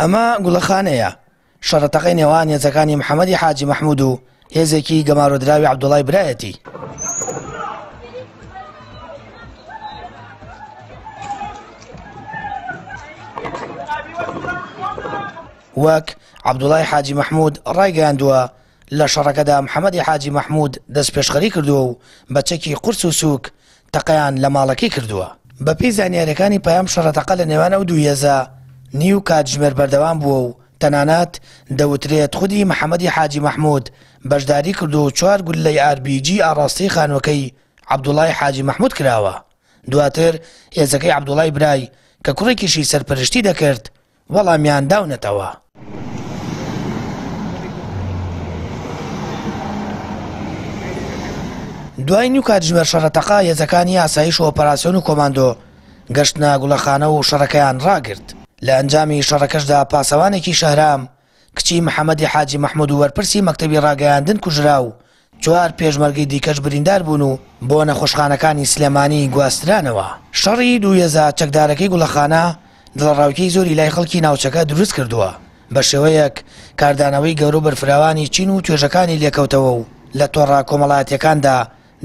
ئەمە گوڵەخانەیە شەڕەتەقەی نێوان هێزەکانی محەممەدی حاجی مەحموود و هێزێکی گەمارۆدراوی عەبدوڵای برایەتی. وەک عەبدوڵای حاجی مەحموود ڕایگەیاندووە لە شەڕەکەدا محەممەدی حاجی مەحموود دەست پێشخەری کردووە و بە چەکی قورس و سووک تەقەیان لە ماڵەکەی کردووە. بە پێی زانیاریەکانی پەیام شەڕەتەقە لە نێوان ئەو دوو هێزە نیو کاتژمێر بەردەوام بووە و تەنانەت دەوترێت خودی محەممەدی حاجی مەحموود بەشداری کردو و 4 گولەی RPG ئاڕاستەی خانووەکەی عەبدوڵای حاجی مەحموود کراوە. دواتر هێزەکەی عەبدوڵای برای کە کوڕێکیشی سەرپەرشتی دەکرد وەڵامیان داونەتەوە. دوای نیو کاتژمێر شەڕەتەقە هێزەکانی ئاسایش و ئۆپەراسیۆن و کۆماندۆ گەشتە گوڵەخانە و شەڕەکەیان ڕاگرت. لە ئەنجامی شەڕەکەشدا پاسەوانێکی شەهرام کچی محەممەدی حاجی مەحموود و وەرپرسی مەکتەبی ڕاگەیاندن کوژرا و 4 پێشمەرگەی دیکەش بریندار بوون و بۆ نەخۆشخانەکانی سلێمانی گواسترانەوە. شەڕی دوو هێزە چەکدارەکەی گوڵەخانە دڵڕاوکەی زۆری لای خەڵکی ناوچەکە دروست کردووە بە شێوەیەک کاردانەوەی گەورە و بەرفراوانی چین و توێژەکانی لێکەوتەوە و لە تۆڕە کۆمەڵایەتیەکاندا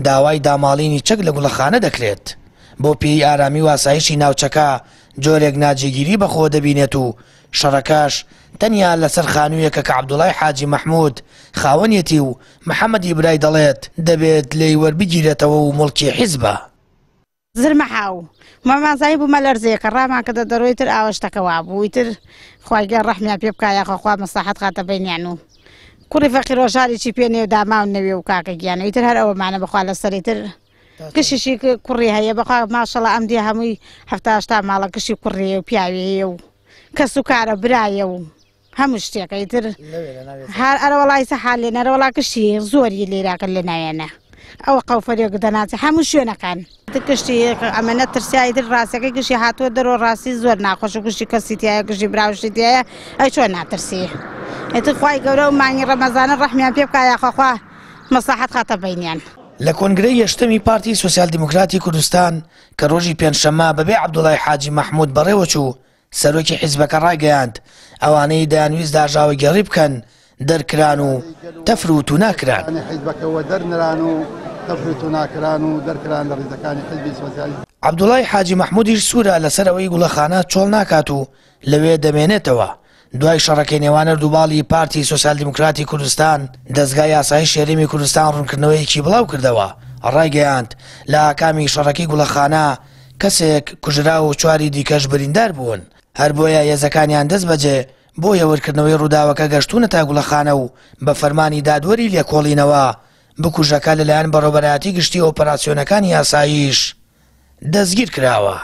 داوای داماڵینی چەک لە گوڵەخانە دەکرێت. بۆ پێی ئارامی و ئاسایشی ناوچەکە جۆرێک ناجێگیری بەخۆ دەبینێت و شەڕەکەش تەنیا لەسەر خانوویەکە کە عەبدوڵای حاجی مەحموود خاوەنیەتی و محەممەدی برای دەڵێت دەبێت لێی وەربگیرێتەوە و مڵکی حیزبە. زرمە حاو مامازایی بوومە لەرزەیەکە ڕامان کە دەدەڕۆیتر ئاوەشتەکەوا بوویتر خوایگەر ڕەحمیان پێ بکایە خۆخوا مەساحەت خاتە بینیان و کوڕی فەقیر ڕۆژاریی پێنێ و داماون نەوێ و کاکە گیانەوەیتر هەر ئەوەمانە بخوا لەسەریتر کشیشی کوڕی هەیە بەخوا ماشەڵە ئەمدی هەمووی 70 ماڵە کشی کوڕیە و پیاوێیە و کەس و کارە برایە و هەموو شتێکەیتر هەر ئەرەوەڵای سەحال لێ نەرەوەڵا کشی زۆری لێراکە لە ناوێنە ئەوە قەوفەرێک دەناچێ هەموو شوێنەکان کشتی ئەمەنە ترساییتر ڕاستەکەی کشی هاتووە دەرەوە ڕاستی زۆر ناخۆش و کشتی کەسی تایە کشی براوشتی تایە ئەی چۆن ناترسی ئێتر خوای گەورە و مانگی ڕەمەزانە ڕەحمیان پێ بکایە خەخوا مەساحەت خاتە بینیان. لە کۆنگرەی یەشتەمی پارتی سۆسیال دیموکراتی کوردستان کە ڕۆژی پێنجشەممە بەبێ عەبدوڵای حاجی مەحموود بەڕێوەچوو سەرۆکی حیزبەکە ڕایگەیاند ئەوانەی دەیانویست داژاوی گەڕی بکەن دەرکران و تەفروت و ناکران. عەبدوڵای حاجی مەحموودیش سوورە لەسەر ئەوەی گوڵەخانە چۆڵ ناکات و لەوێ دەمێنێتەوە. دوای شەڕەکەی نێوان دووباڵی پارتی سۆسیال دیموکراتی کوردستان دەستگای یاسایی هێرێمی کوردستان ڕوونکردنەوەیەکی بڵاو کردەوە ڕایگەیاند لە ئاکامی شەڕەکەی گوڵەخانە کەسێک کوژرا و 4 دیکەش بریندار بوون. هەر بۆیە هێزەکانیان دەست بەجێ بۆ هێورکردنەوەی ڕووداوەکە گەشتونە تا گوڵەخانە و بە فەرمانی دادوەری لێکۆڵینەوە بکوژەکە لەلایەن بەڕێوەبەرایەتی گشتی ئۆپەراسیۆنەکانی یاساییش دەستگیر کراوە.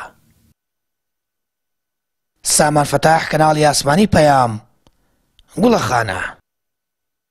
سامان فەتاح کەناڵی ئاسمانی پەیام گوڵەخانە.